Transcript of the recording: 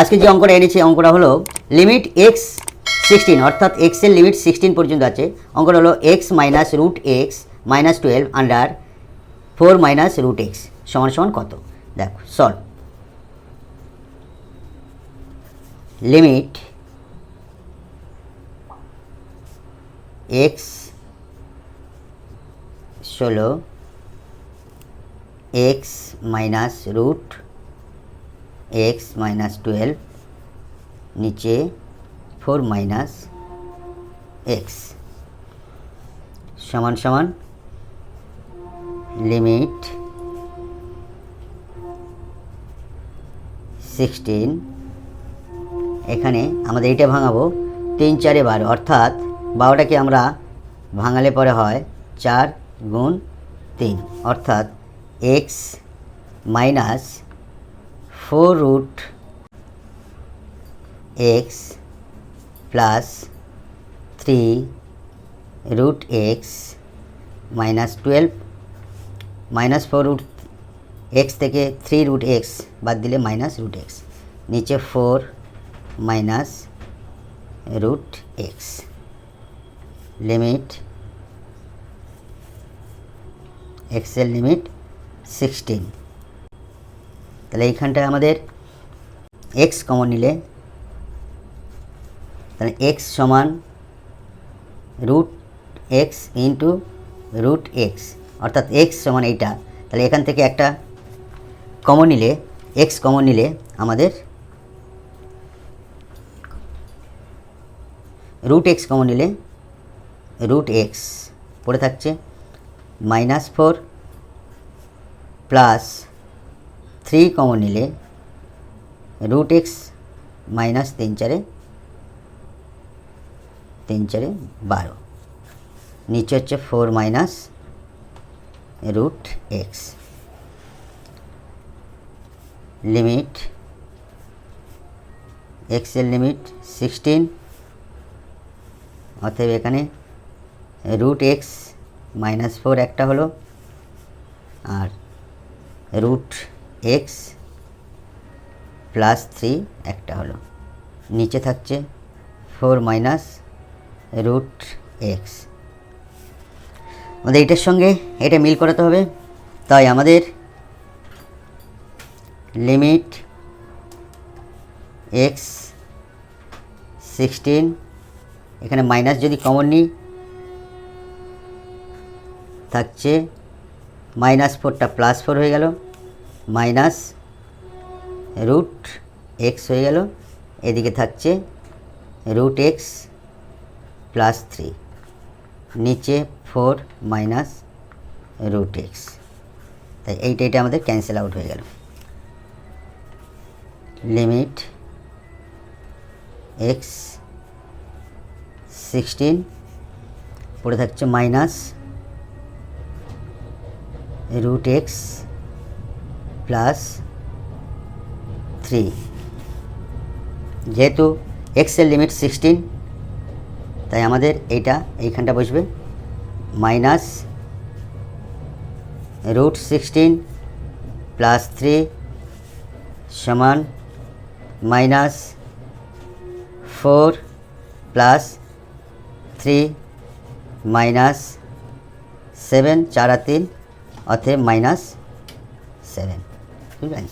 আজকে যে অঙ্কটা এনেছি অঙ্কটা হলো লিমিট এক্স 16 অর্থাৎ এক্সের লিমিট 16 পর্যন্ত আছে। অঙ্কটা হলো x minus root x minus 12 under 4 minus root x সমান সমান কত। দেখো সলভ। লিমিট এক্স হলো x minus root x minus 12 নিচে 4 মাইনাস এক্স সমান সমান লিমিট 16। এখানে আমাদের এইটা ভাঙাবো 3 4 12 অর্থাৎ 12টাকে আমরা ভাঙালে পরে হয় 4 গুণ 3 অর্থাৎ x minus 4 root x plus 3 root x minus 12 minus 4 root x থেকে 3 রুট এক্স বাদ দিলে মাইনাস রুট এক্স নিচে 4 মাইনাস রুট এক্স লিমিট এক্সের লিমিট 16। তাহলে এইখানটায় আমাদের এক্স কমন নিলে তাহলে এক্স সমান root x into root x অর্থাৎ এক্স সমান এইটা। তাহলে এখান থেকে একটা কমন নিলে এক্স কমন নিলে আমাদের রুট এক্স কমন নিলে রুট এক্স পড়ে থাকছে মাইনাস 4 প্লাস 3 কমন নিলে রুট এক্স মাইনাস 3 4 12 নিচে হচ্ছে 4 মাইনাস রুট এক্স লিমিট এক্সের লিমিট 16 অতএব এখানে রুট এক্স মাইনাস 4 একটা হলো আর রুট এক্স প্লাস 3 একটা হলো নিচে থাকছে 4 মাইনাস রুট এক্স। আমাদের এটার সঙ্গে এটা মিল করাতে হবে, তাই আমাদের লিমিট এক্স 16 এখানে মাইনাস যদি কমন নিই থাকছে মাইনাস 4টা প্লাস 4 হয়ে গেল মাইনাস রুট এক্স হয়ে গেল এদিকে থাকছে রুট এক্স প্লাস 3 নিচে 4 মাইনাস রুট এক্স। তাই এইটা আমাদের ক্যান্সেল আউট হয়ে গেল। লিমিট এক্স 16 পড়ে থাকছে মাইনাস রুট এক্স প্লাস 3 যেহেতু এক্সের লিমিট 16 তাই আমাদের এইখানটা বসবে মাইনাস রুট 16 প্লাস 3 সমান মাইনাস 4 প্লাস 3 মাইনাস 7 4 আর 3 অতএব মাইনাস 7 বুঝলেন।